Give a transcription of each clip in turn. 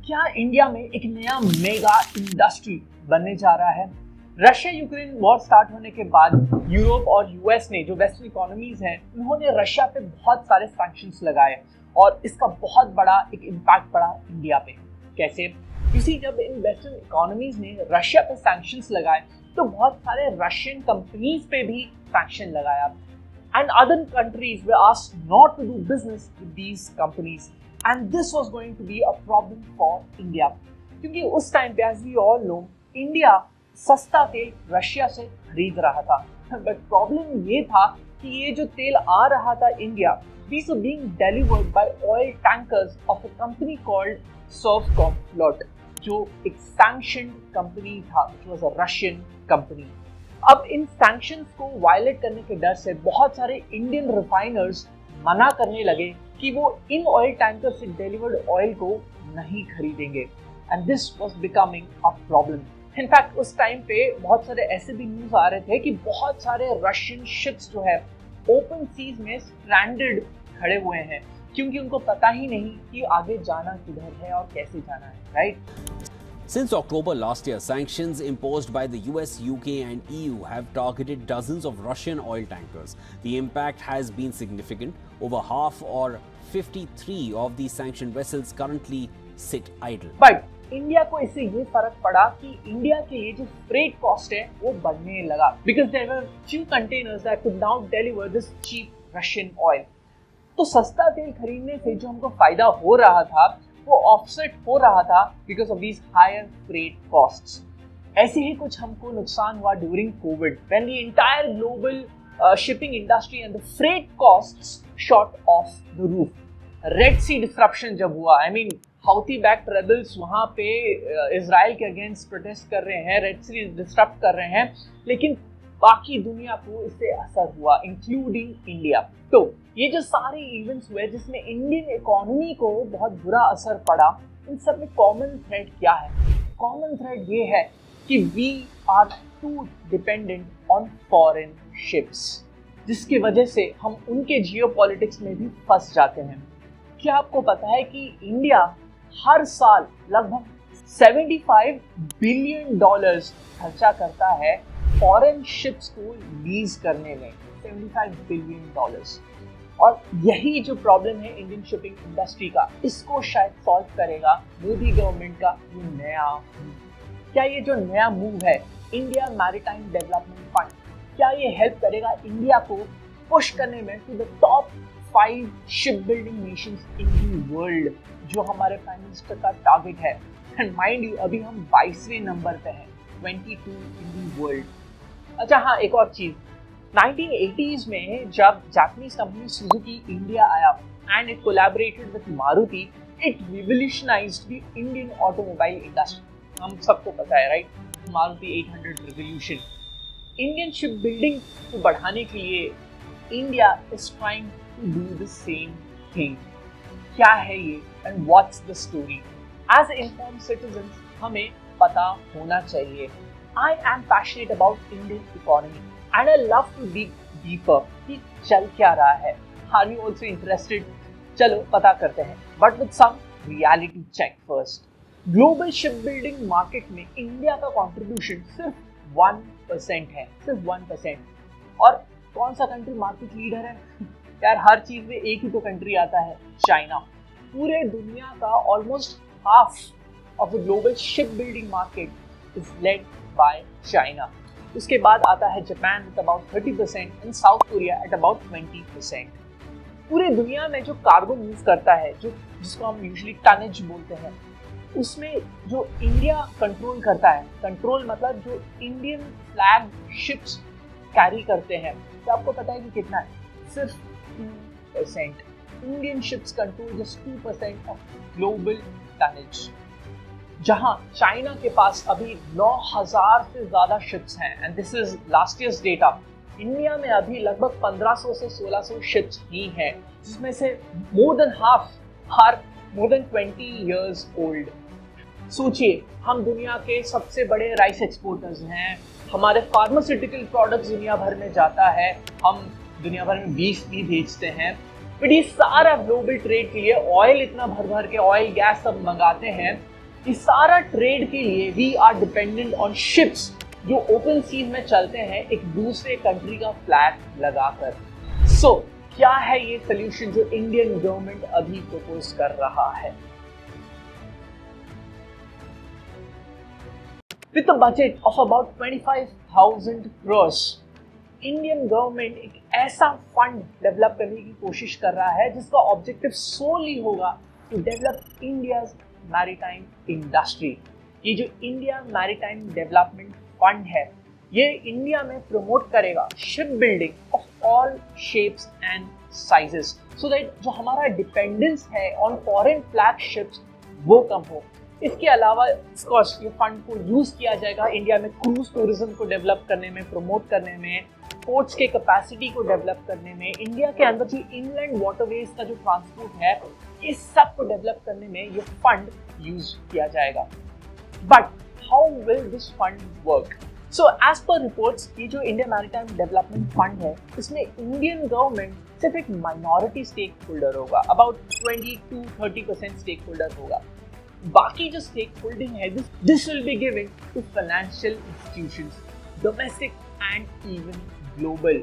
क्या इंडिया में एक नया मेगा इंडस्ट्री बनने जा रहा है? रशिया यूक्रेन वॉर स्टार्ट होने के बाद यूरोप और यूएस ने, जो वेस्टर्न इकोनॉमीज हैं, उन्होंने रशिया पे बहुत सारे सैंक्शंस लगाए और इसका बहुत बड़ा एक इम्पैक्ट पड़ा इंडिया पे। कैसे? क्योंकि जब इन वेस्टर्न इकोनॉमीज ने रशिया पे सैंक्शंस लगाए तो बहुत सारे रशियन कंपनीज पे भी सैंक्शन लगाया and other countries were asked not to do business with these companies, and this was going to be a problem for India क्योंकि उस टाइम पे as we all know India सस्ता तेल Russia से खरीद रहा था। बट प्रॉब्लम ये था कि ये जो तेल आ रहा था India, these were being delivered by oil tankers of a company called Sovcomflot, जो एक sanctioned कंपनी था, which was a Russian company। अब इन सैंक्शंस को वायलेट करने के डर से बहुत सारे इंडियन रिफाइनर्स मना करने लगे कि वो इन ऑयल टैंकर से डिलीवर्ड ऑयल को नहीं खरीदेंगे, and this was becoming a problem. In fact उस टाइम पे बहुत सारे ऐसे भी न्यूज आ रहे थे कि बहुत सारे रशियन शिप्स जो है ओपन सीज में स्ट्रैंडेड खड़े हुए हैं क्योंकि उनको पता ही नहीं कि आगे जाना किधर है और कैसे जाना है, right? Since October last year, sanctions imposed by the US, UK and EU have targeted dozens of Russian oil tankers. The impact has been significant. Over half or 53 of these sanctioned vessels currently sit idle. But India को इससे ये फर्क पड़ा कि India के लिए जो freight cost है वो बढ़ने लगा because there were few containers that could now deliver this cheap Russian oil. तो सस्ता तेल खरीदने से जो हमको फायदा हो रहा था वो ऑफसेट हो रहा था because of these higher freight costs. ऐसे ही कुछ हमको नुकसान हुआ during covid when the entire global shipping industry and the freight costs shot off the roof. Red sea disruption जब हुआ, I mean Houthi backed rebels वहां पे इजराइल के अगेंस्ट प्रोटेस्ट कर रहे हैं, रेड सी डिस्टर्ब कर रहे हैं, लेकिन बाकी दुनिया को इससे असर हुआ इंक्लूडिंग इंडिया। तो ये जो सारे इवेंट्स हुए जिसमें इंडियन इकोनॉमी को बहुत बुरा असर पड़ा, इन सब में कॉमन थ्रेड क्या है? कॉमन थ्रेड ये है कि we are too dependent on foreign ships, जिसकी वजह से हम उनके जियोपॉलिटिक्स में भी फंस जाते हैं। क्या आपको पता है कि इंडिया हर साल लगभग $75 बिलियन खर्चा करता है फॉरेन शिप्स को लीज करने में, $75 बिलियन। और यही जो प्रॉब्लम है इंडियन शिपिंग इंडस्ट्री का, इसको शायद सॉल्व करेगा मोदी गवर्नमेंट का ये नया मूव। क्या ये जो नया मूव है इंडिया मैरीटाइम डेवलपमेंट फंड, क्या ये हेल्प करेगा इंडिया को पुश करने में to the top 5 ship building nations in the world, जो हमारे प्राइम मिनिस्टर का टारगेट है? एंड माइंड यू, अभी हम 22वें नंबर पे हैं, 22 इन द वर्ल्ड। अच्छा हाँ, एक और चीज, 1980s में जब जापानीज कंपनी सुजुकी इंडिया आया and it collaborated with Maruti, it revolutionised the Indian automobile industry. हम सबको पता है, right? Maruti 800 revolution. Indian ship building को बढ़ाने के लिए India is trying to do the same thing. क्या है ये and what's the story? As informed citizens हमें पता होना चाहिए। I am passionate about Indian economy and I love to dig deeper कि चल क्या रहा है। Are you also interested? चलो पता करते हैं, but with some reality check first. Global shipbuilding market में इंडिया का contribution सिर्फ 1% है, सिर्फ 1%। और कौन सा कंट्री मार्केट लीडर है? यार हर चीज में एक ही तो कंट्री आता है, चाइना। पूरे दुनिया का almost half of the global ship building market is led by China. उसके बाद आता है Japan with about 30% and South Korea at about 20%. पूरे दुनिया में जो कार्गो मूव करता है, जो जिसको हम यूजुअली टनेज बोलते हैं, उसमें जो इंडिया कंट्रोल करता है, कंट्रोल मतलब जो इंडियन फ्लैग शिप्स कैरी करते हैं, तो आपको पता है कि कितना है? सिर्फ 2%। Indian ships control just 2% of global tonnage, जहां चाइना के पास अभी 9000 से ज्यादा शिप्स हैं, and this is last years data. India में अभी लगभग 1500 से 1600 शिप्स ही हैं, जिसमें से more than half are more than 20 years old. सोचिए, हम दुनिया के सबसे बड़े राइस एक्सपोर्टर्स हैं, हमारे फार्मास्यूटिकल प्रोडक्ट्स दुनिया भर में जाता है, हम दुनिया भर में बीफ भी भेजते हैं, बट ये सारा ग्लोबल ट्रेड के लिए ऑयल इतना भर भर के ऑयल गैस सब मंगाते हैं, इस सारा ट्रेड के लिए we are dependent on ships जो ओपन सीज में चलते हैं एक दूसरे कंट्री का फ्लैग लगाकर। सो क्या है ये सोल्यूशन जो इंडियन गवर्नमेंट अभी प्रपोज कर रहा है? With a budget of about 25,000 crores, Indian government एक ऐसा फंड डेवलप करने की कोशिश कर रहा है जिसका ऑब्जेक्टिव सोली होगा to develop India's maritime industry. ये जो इंडिया मैरीटाइम डेवलपमेंट फंड है ये इंडिया में प्रमोट करेगा ship building of all shapes and sizes so that जो हमारा डिपेंडेंस है ऑन फॉरेन फ्लैग शिप्स वो कम हो। इसके अलावा ऑफकोर्स ये फंड को यूज किया जाएगा इंडिया में क्रूज टूरिज्म को डेवलप करने में, प्रमोट करने में, पोर्ट्स के कैपेसिटी को डेवलप करने में, इंडिया के अंदर जो इनलैंड वाटरवेज का जो ट्रांसपोर्ट है इस सब को डेवलप करने में ये फंड यूज किया जाएगा। But how will this fund work? So as पर रिपोर्ट्स ये जो इंडिया मैरीटाइम डेवलपमेंट फंड है इसमें इंडियन गवर्नमेंट सिर्फ एक माइनॉरिटी स्टेक होल्डर होगा, अबाउट 20 to 30% स्टेक होल्डर होगा। बाकी जो स्टेक होल्डिंग है this will be given to financial institutions, domestic and even global.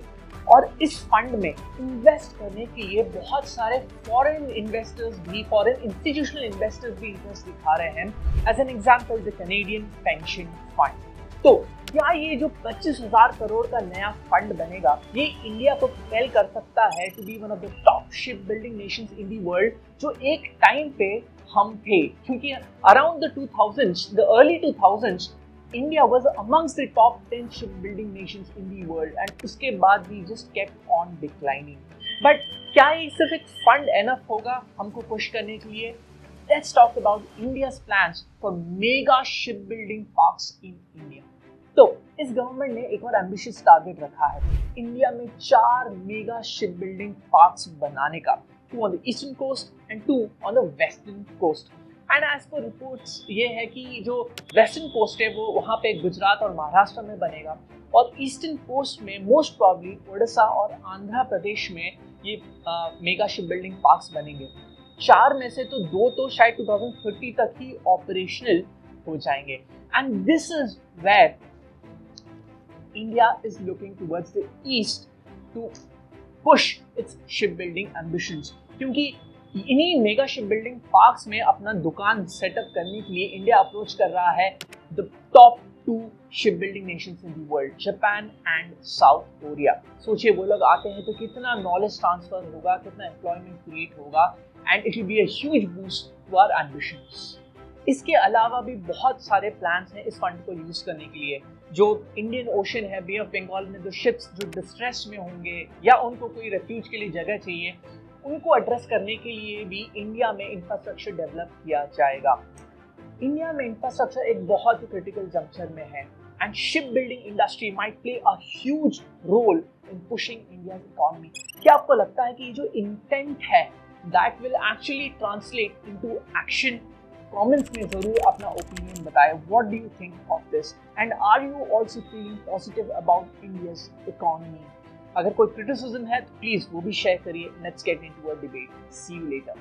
और इस फंड में इन्वेस्ट करने के लिए बहुत सारे फॉरेन इन्वेस्टर्स भी, फॉरेन इंस्टीट्यूशनल इन्वेस्टर्स भी इंटरेस्ट दिखा रहे हैं। As an example the Canadian pension fund. तो क्या ये जो 25,000 करोड़ का नया फंड बनेगा ये इंडिया को प्रोपेल कर सकता है to be one of the top ship building nations in the world, जो एक टाइम पे हम थे, क्योंकि around the 2000s, the early 2000s, India was amongst the top 10 shipbuilding nations in the world, and उसके बाद we just kept on declining. But क्या ये सिर्फ एक फंड एनफ होगा हमको पुश करने के लिए? Let's talk about India's plans for mega shipbuilding parks in India. तो इस गवर्नमेंट ने एक और एम्बिशियस टारगेट रखा है इंडिया में 4 मेगा शिपबिल्डिंग पार्क्स बनाने का, 2 on the eastern coast and 2 on the western coast. And as पर रिपोर्ट्स ये है कि जो वेस्टर्न कोस्ट है वो वहाँ पे गुजरात और महाराष्ट्र में बनेगा, और ईस्टर्न कोस्ट में मोस्ट प्रॉब्ली ओडिशा और आंध्र प्रदेश में ये मेगा शिप बिल्डिंग पार्क्स बनेंगे। 4 में से तो 2 तो शायद 2030 तक ही ऑपरेशनल हो जाएंगे। And this is where India is looking towards the east to push its ship building ambitions, क्योंकि इन्हीं मेगा शिप बिल्डिंग पार्क्स में अपना दुकान सेटअप करने के लिए इंडिया अप्रोच कर रहा है the top 2 ship building nations in the world, Japan and south Korea. सोचिए वो लोग आते हैं तो कितना नॉलेज ट्रांसफर होगा, कितना एम्प्लॉयमेंट क्रिएट होगा, and it will be a huge boost to our ambitions. इसके अलावा भी बहुत सारे प्लान्स हैं इस फंड को यूज करने के लिए। जो इंडियन ओशन है, बे ऑफ बंगाल में जो शिप्स जो डिस्ट्रेस में होंगे या उनको कोई रेफ्यूज के लिए जगह चाहिए, उनको एड्रेस करने के लिए भी इंडिया में इंफ्रास्ट्रक्चर डेवलप किया जाएगा। इंडिया में इंफ्रास्ट्रक्चर एक बहुत ही क्रिटिकल जंक्शन में है, and ship building industry might play a huge role in pushing India's economy. क्या आपको लगता है कि ये जो इंटेंट है that will actually translate into action? Comments में जरूर अपना ओपिनियन बताएं। What do you think of this, and are you also feeling positive about India's economy? अगर कोई क्रिटिसिज्म है तो प्लीज वो भी शेयर करिए। Let's get into a debate. See you letter.